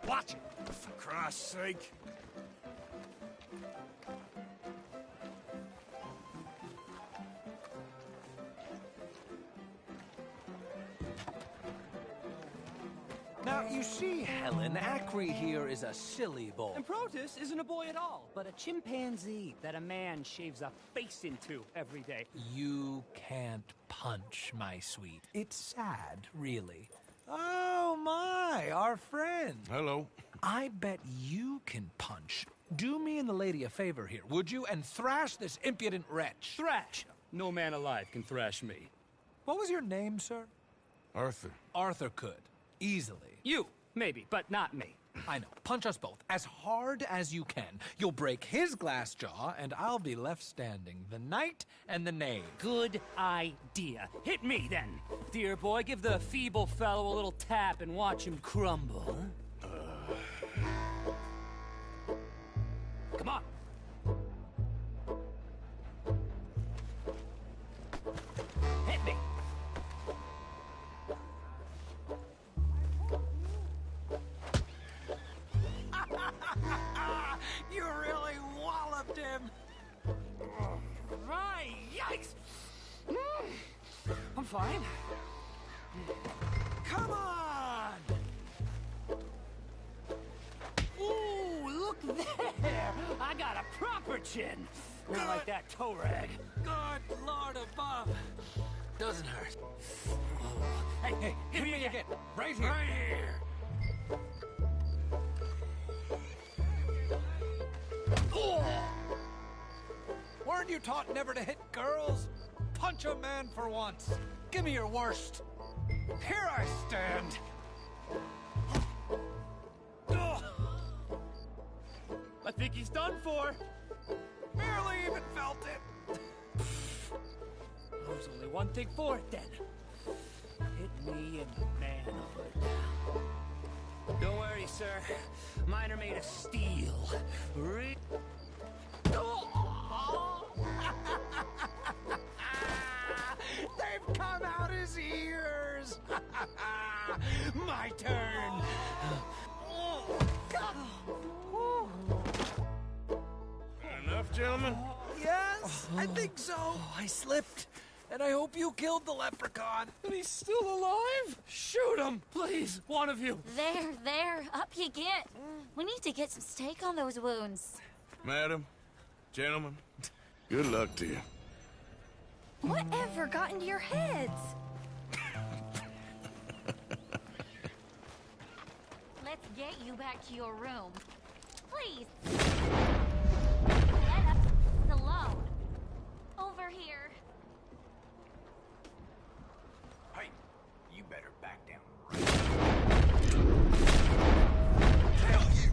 Watch it, for Christ's sake. Now, you see, Helen, Acri here is a silly boy. And Protus isn't a boy at all, but a chimpanzee that a man shaves a face into every day. You can't punch, my sweet. It's sad, really. Oh, my, our friend. Hello. I bet you can punch. Do me and the lady a favor here, would you? And thrash this impudent wretch. Thrash! No man alive can thrash me. What was your name, sir? Arthur. Arthur could. Easily. You, maybe, but not me. I know. Punch us both. As hard as you can. You'll break his glass jaw, and I'll be left standing. The knight and the knave. Good idea. Hit me, then. Dear boy, give the feeble fellow a little tap and watch him crumble. Come on. Hit me. You really walloped him. Right, yikes! I'm fine. Come on! Ooh, look there! I got a proper chin. Not like that toe rag. Good Lord above. Doesn't hurt. Hey, Hey, hit me again. Right here. Right here. Weren't you taught never to hit girls? Punch a man for once. Give me your worst. Here I stand. I think he's done for. Barely even felt it. There's only one thing for it, then. Hit me in the manhood. Don't worry, sir. Mine are made of steel. They've come out his ears. My turn. Enough, gentlemen? Yes, I think so. I slipped, and I hope you killed the leprechaun. And he's still alive? Shoot him, please, one of you. There, up you get. We need to get some steak on those wounds. Madam, gentlemen, good luck to you. Whatever got into your heads? Let's get you back to your room. Please. Let us alone. Over here. Hey, you better back down. Hell you.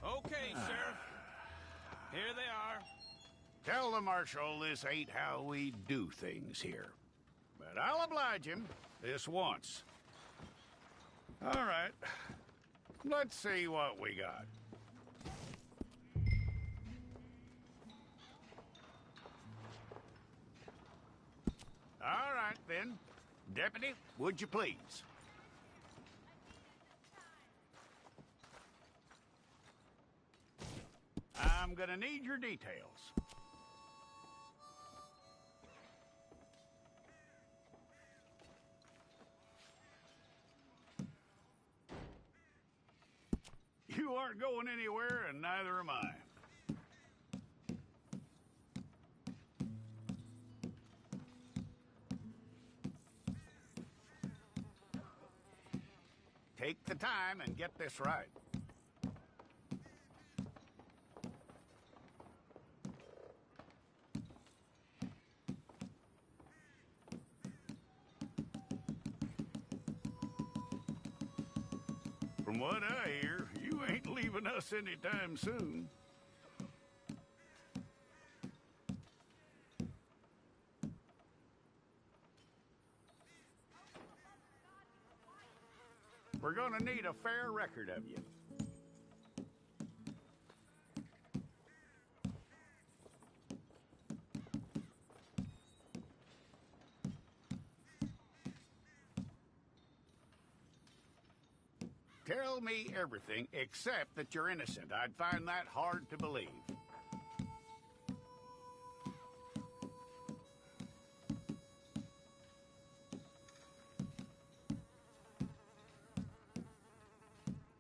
Okay, Sheriff. Here they are. Tell the Marshal this ain't how we do things here. But I'll oblige him this once. All right. Let's see what we got. All right, then. Deputy, would you please? I'm gonna need your details. You aren't going anywhere, and neither am I. Take the time and get this right. From what I hear, you ain't leaving us anytime soon. We're gonna need a fair record of you. Tell me everything except that you're innocent. I'd find that hard to believe.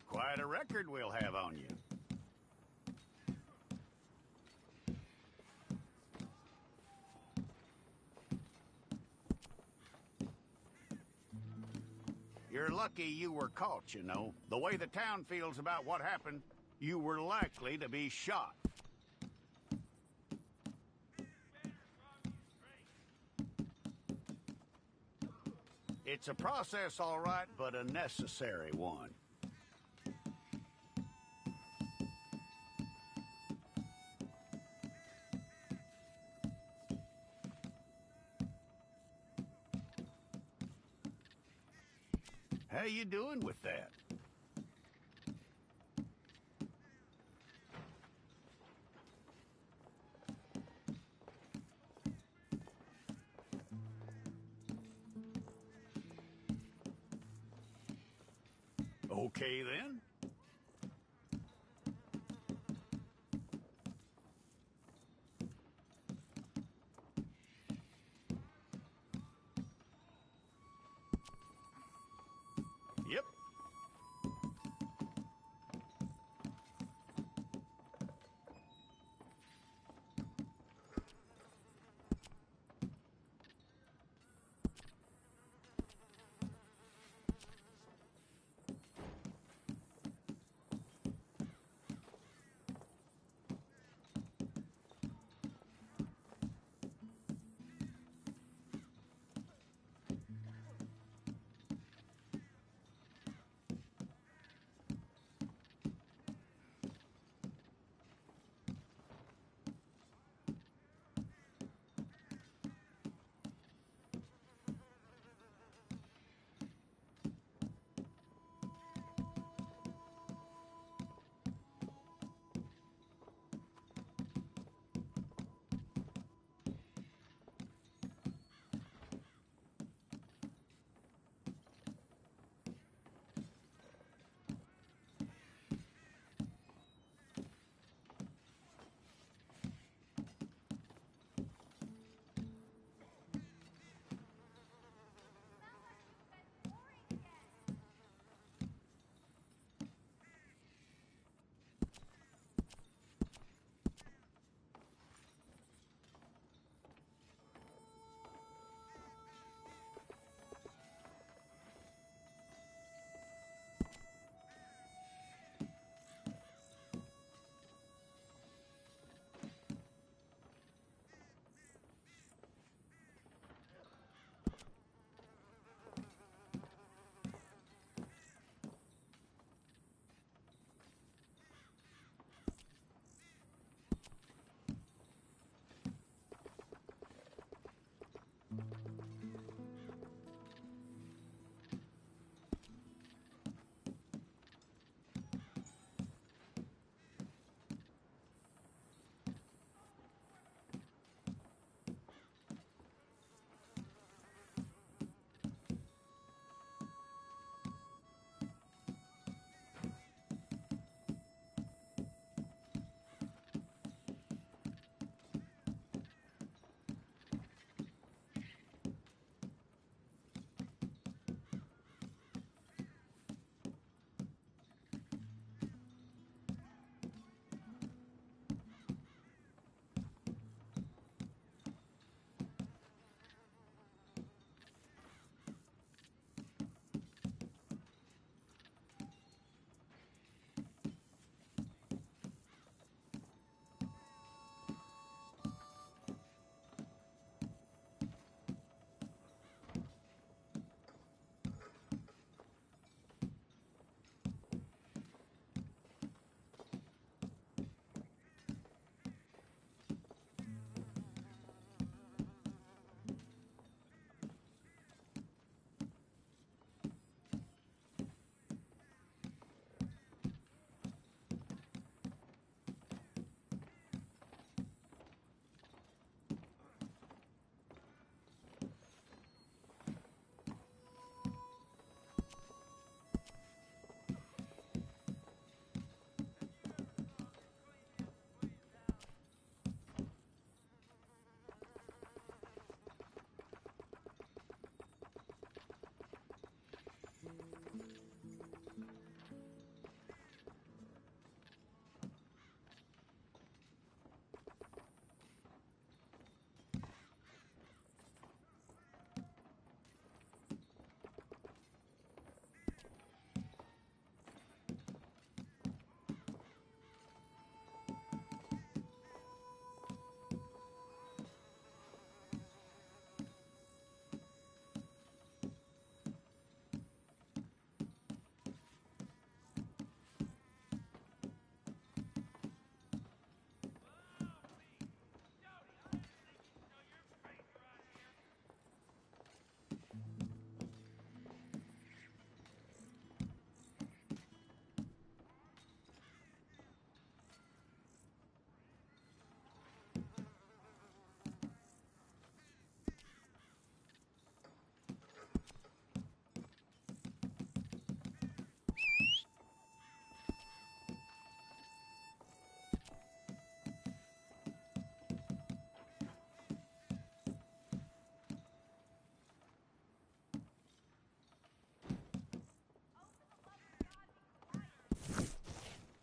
Quite a record we'll have on you. You're lucky you were caught, you know. The way the town feels about what happened, you were likely to be shot. It's a process, all right, but a necessary one. How you doing with that? Okay, then. Yep.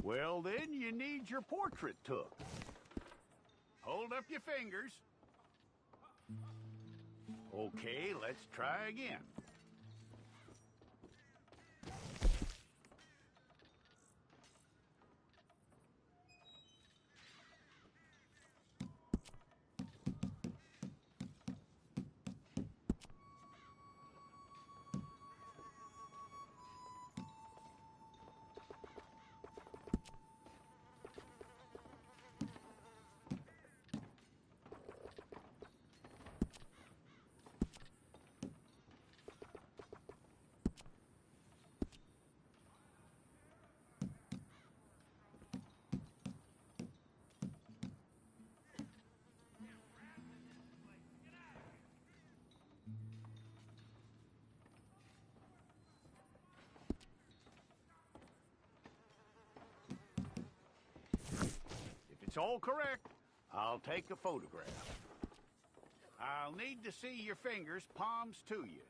Well, then you need your portrait took. Hold up your fingers. Okay, let's try again. If it's all correct, I'll take a photograph. I'll need to see your fingers, palms to you.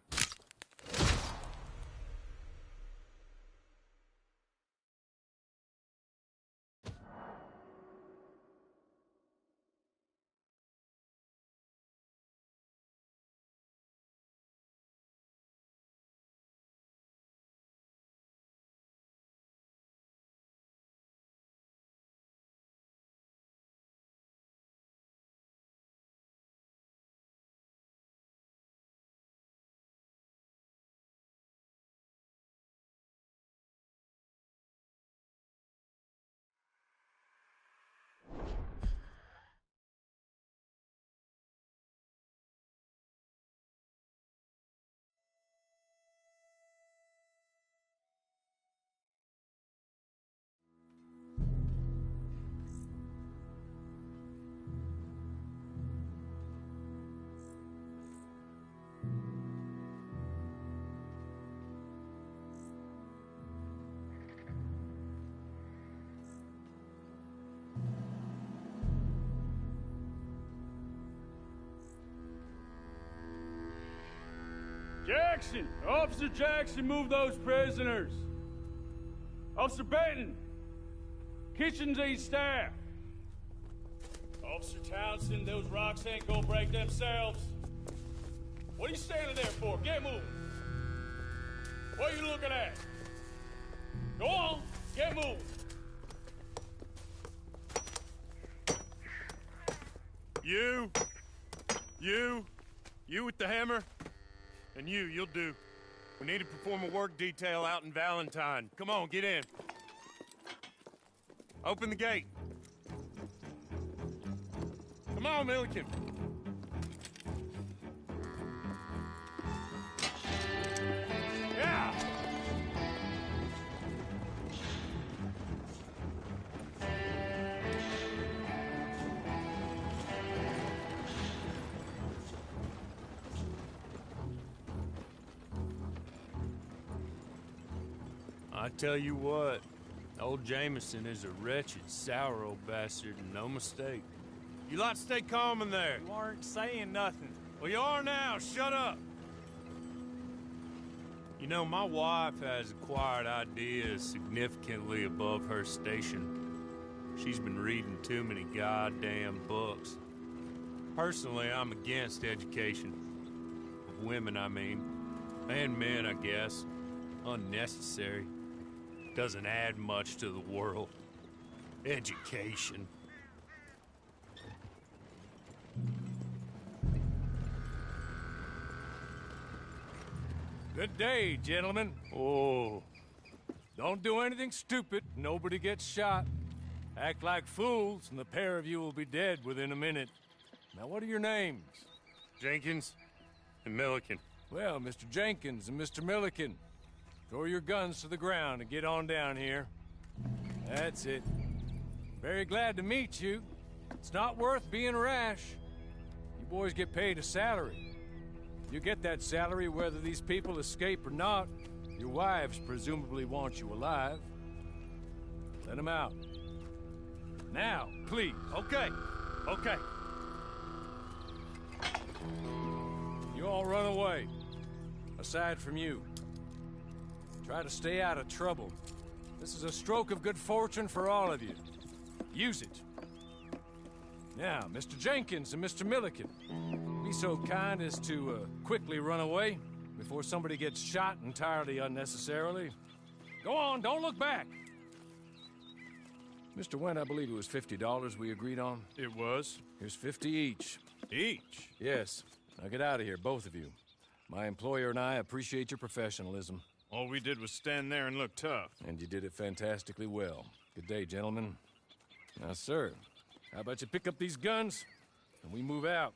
Jackson! Officer Jackson, move those prisoners! Officer Benton! Kitchens aid staff! Officer Townsend, those rocks ain't gonna break themselves. What are you standing there for? Get moving! What are you looking at? Go on, get moving! You with the hammer? And you'll do. We need to perform a work detail out in Valentine. Come on, get in. Open the gate. Come on, Milliken. Yeah! I tell you what, old Jameson is a wretched, sour old bastard, and no mistake. You lot stay calm in there. You aren't saying nothing. Well, you are now. Shut up. You know, my wife has acquired ideas significantly above her station. She's been reading too many goddamn books. Personally, I'm against education. Of women, I mean. And men, I guess. Unnecessary. Doesn't add much to the world. Education. Good day, gentlemen. Oh, Don't do anything stupid. Nobody gets shot. Act like fools, and the pair of you will be dead within a minute. Now, what are your names? Jenkins and Milliken. Well, Mr. Jenkins and Mr. Milliken, throw your guns to the ground and get on down here. That's it. Very glad to meet you. It's not worth being rash. You boys get paid a salary. You get that salary whether these people escape or not. Your wives presumably want you alive. Let them out. Now, please. Okay. You all run away. Aside from you. Try to stay out of trouble. This is a stroke of good fortune for all of you. Use it. Now, Mr. Jenkins and Mr. Milliken, be so kind as to quickly run away before somebody gets shot entirely unnecessarily. Go on, don't look back. Mr. Went, I believe it was $50 we agreed on. It was. Here's 50 each. Each? Yes. Now get out of here, both of you. My employer and I appreciate your professionalism. All we did was stand there and look tough. And you did it fantastically well. Good day, gentlemen. Now, sir, how about you pick up these guns and we move out?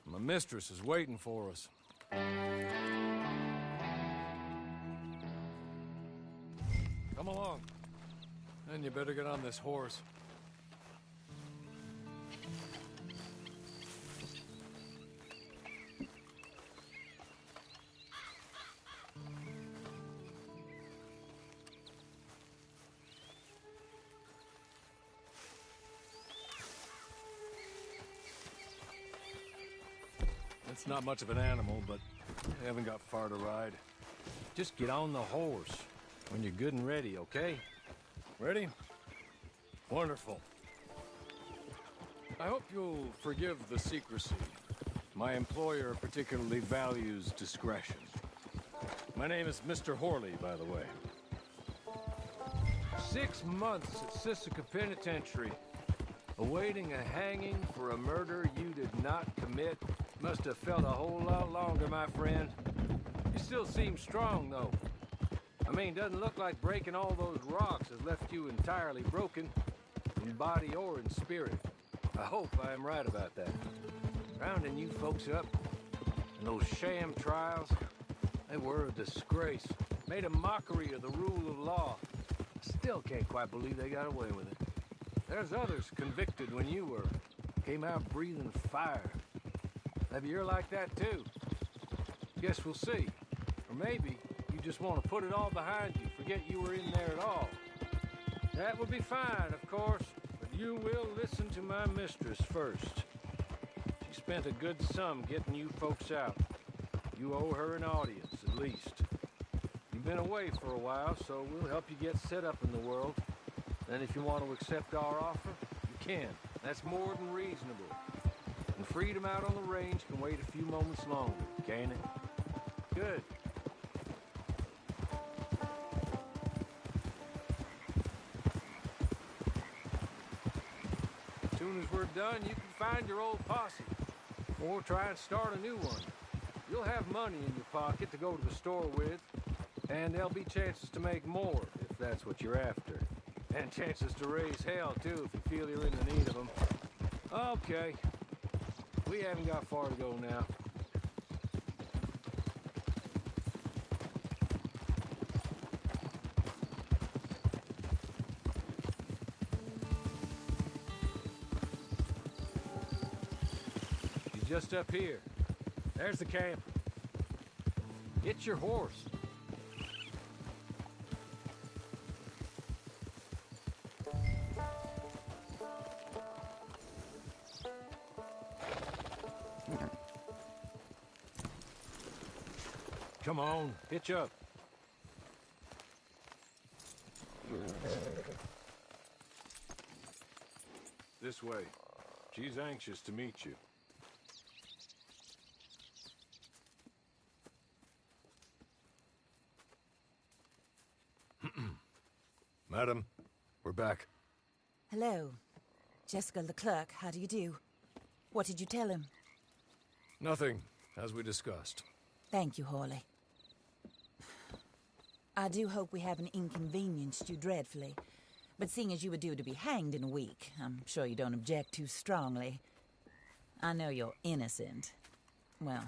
My mistress is waiting for us. Come along. And you better get on this horse. It's not much of an animal, but I haven't got far to ride. Just get on the horse when you're good and ready, okay? Ready? Wonderful. I hope you'll forgive the secrecy. My employer particularly values discretion. My name is Mr. Horley, by the way. 6 months at Sisika Penitentiary, awaiting a hanging for a murder you did not commit. Must have felt a whole lot longer, my friend. You still seem strong, though. I mean, doesn't look like breaking all those rocks has left you entirely broken, in body or in spirit. I hope I am right about that. Rounding you folks up, and those sham trials, they were a disgrace. Made a mockery of the rule of law. Still can't quite believe they got away with it. There's others convicted when you were. Came out breathing fire. Maybe you're like that too. Guess we'll see. Or maybe you just want to put it all behind you, forget you were in there at all. That would be fine, of course, but you will listen to my mistress first. She spent a good sum getting you folks out. You owe her an audience, at least. You've been away for a while, so we'll help you get set up in the world. Then if you want to accept our offer, you can. That's more than reasonable. And freedom out on the range can wait a few moments longer, can't it? Good. As soon as we're done, you can find your old posse. Or try and start a new one. You'll have money in your pocket to go to the store with. And there'll be chances to make more, if that's what you're after. And chances to raise hell, too, if you feel you're in the need of them. Okay. We haven't got far to go now. He's just up here. There's the camp. Get your horse. Come on, hitch up. This way. She's anxious to meet you. Madam, we're back. Hello. Jessica Leclerc, how do you do? What did you tell him? Nothing, as we discussed. Thank you, Horley. I do hope we haven't inconvenienced you dreadfully. But seeing as you were due to be hanged in a week, I'm sure you don't object too strongly. I know you're innocent. Well,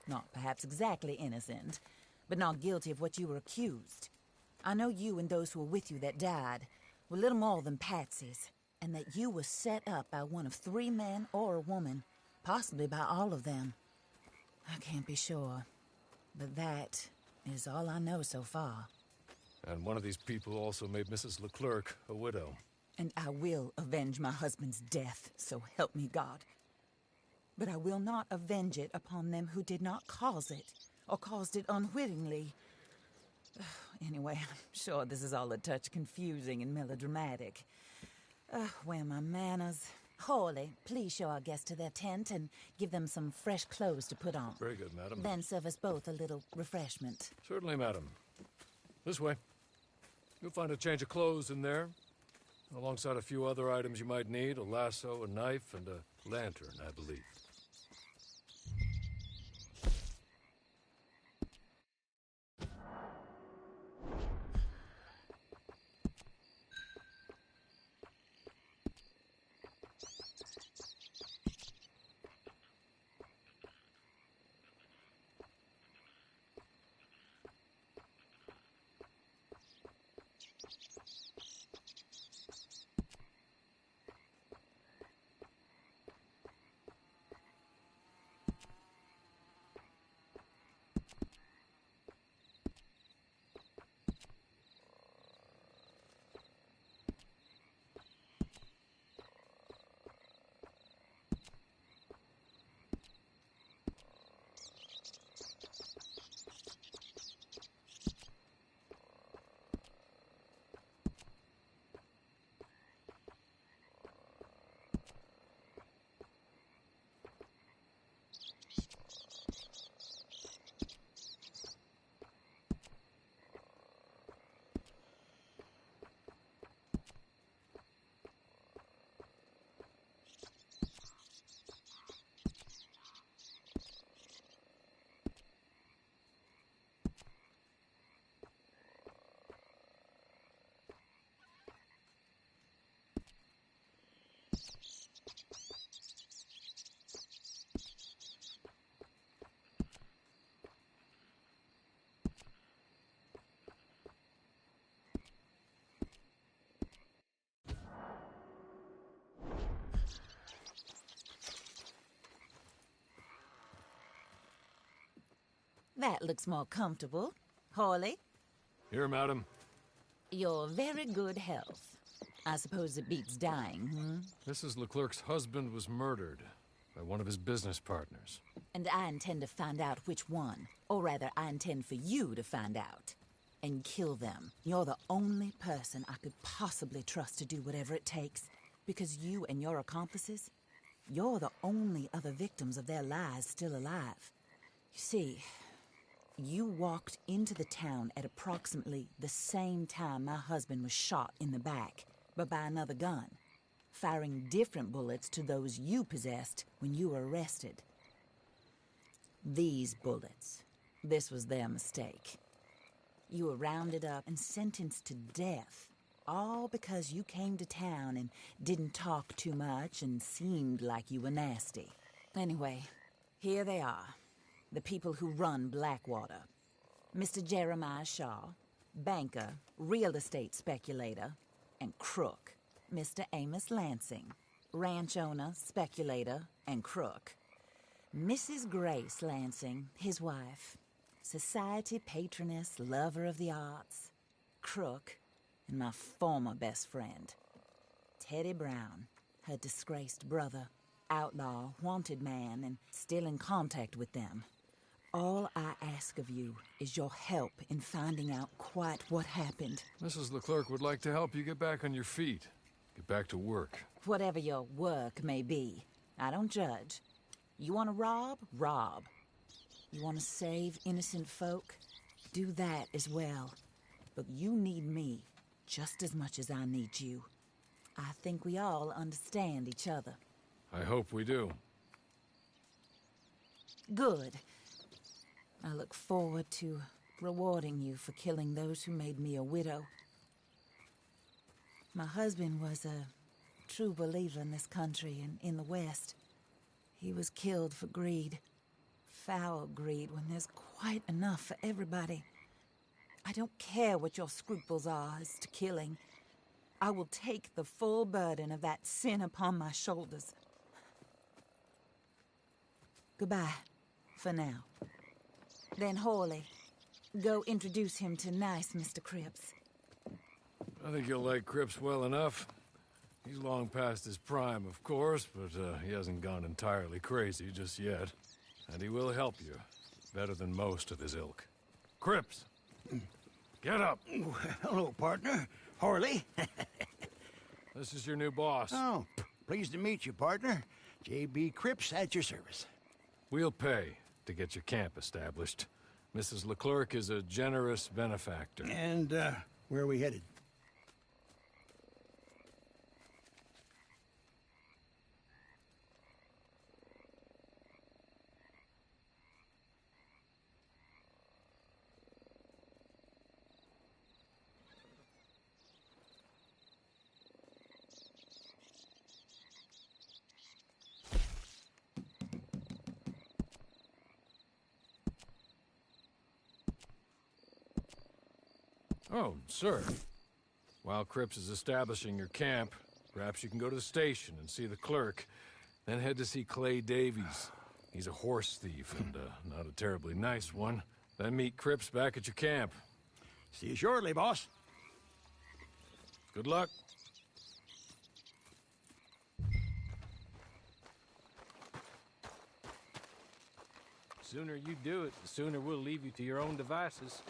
not perhaps exactly innocent, but not guilty of what you were accused. I know you and those who were with you that died were little more than patsies, and that you were set up by one of 3 men or a woman, possibly by all of them. I can't be sure, but that is all I know so far. And one of these people also made Mrs. Leclerc a widow. And I will avenge my husband's death, so help me God. But I will not avenge it upon them who did not cause it, or caused it unwittingly. Anyway, I'm sure this is all a touch confusing and melodramatic. Where are my manners? Hawley, please show our guests to their tent and give them some fresh clothes to put on. Very good, madam. Then serve us both a little refreshment. Certainly, madam. This way. You'll find a change of clothes in there, alongside a few other items you might need, a lasso, a knife, and a lantern, I believe. That looks more comfortable. Hawley, Here, madam. your very good health. I suppose it beats dying, Mrs. Leclerc's husband was murdered by one of his business partners. And I intend to find out which one. Or rather, I intend for you to find out. And kill them. You're the only person I could possibly trust to do whatever it takes. Because you and your accomplices, you're the only other victims of their lies still alive. You see, you walked into the town at approximately the same time my husband was shot in the back, but by another gun, firing different bullets to those you possessed when you were arrested. These bullets, this was their mistake. You were rounded up and sentenced to death, all because you came to town and didn't talk too much and seemed like you were nasty. Anyway, here they are. The people who run Blackwater. Mr. Jeremiah Shaw, banker, real estate speculator, and crook. Mr. Amos Lansing, ranch owner, speculator, and crook. Mrs. Grace Lansing, his wife, society patroness, lover of the arts, crook, and my former best friend. Teddy Brown, her disgraced brother, outlaw, wanted man, and still in contact with them. All I ask of you is your help in finding out quite what happened. Mrs. Leclerc would like to help you get back on your feet. Get back to work. Whatever your work may be, I don't judge. You want to rob? Rob. You want to save innocent folk? Do that as well. But you need me just as much as I need you. I think we all understand each other. I hope we do. Good. I look forward to rewarding you for killing those who made me a widow. My husband was a true believer in this country and in the West. He was killed for greed. Foul greed when there's quite enough for everybody. I don't care what your scruples are as to killing. I will take the full burden of that sin upon my shoulders. Goodbye, for now. Then Hawley, go introduce him to nice Mr. Cripps. I think you'll like Cripps well enough. He's long past his prime, of course, but he hasn't gone entirely crazy just yet. And he will help you, better than most of his ilk. Cripps! Get up. Hello, partner. Harley. This is your new boss. Oh, pleased to meet you, partner. J.B. Cripps at your service. We'll pay to get your camp established. Mrs. Leclerc is a generous benefactor. And, where are we headed? Oh, sir. While Cripps is establishing your camp, perhaps you can go to the station and see the clerk, then head to see Clay Davies. He's a horse thief and not a terribly nice one. Then meet Cripps back at your camp. See you shortly, boss. Good luck. The sooner you do it, the sooner we'll leave you to your own devices.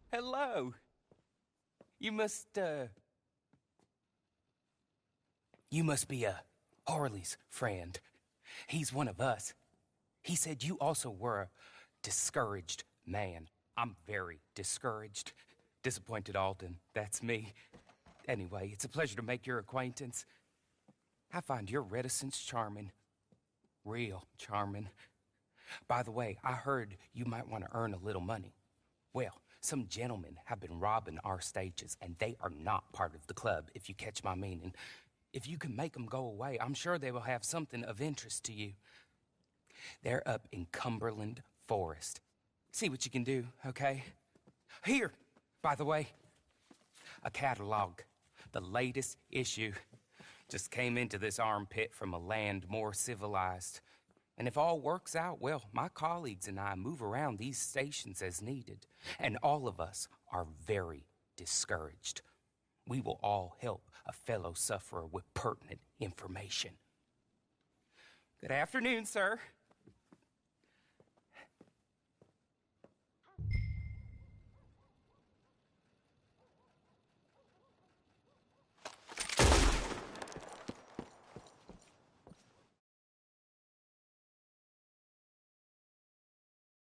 Hello. You must be Harley's friend. He's one of us. He said you also were a discouraged man. I'm very discouraged. Disappointed Alden, that's me. Anyway, it's a pleasure to make your acquaintance. I find your reticence charming. Real charming. By the way, I heard you might want to earn a little money. Well, some gentlemen have been robbing our stages, and they are not part of the club, if you catch my meaning. If you can make them go away, I'm sure they will have something of interest to you. They're up in Cumberland Forest. See what you can do, okay? Here, by the way, a catalog. The latest issue. Just came into this armpit from a land more civilized. And if all works out, well, my colleagues and I move around these stations as needed. And all of us are very discouraged. We will all help a fellow sufferer with pertinent information. Good afternoon, sir.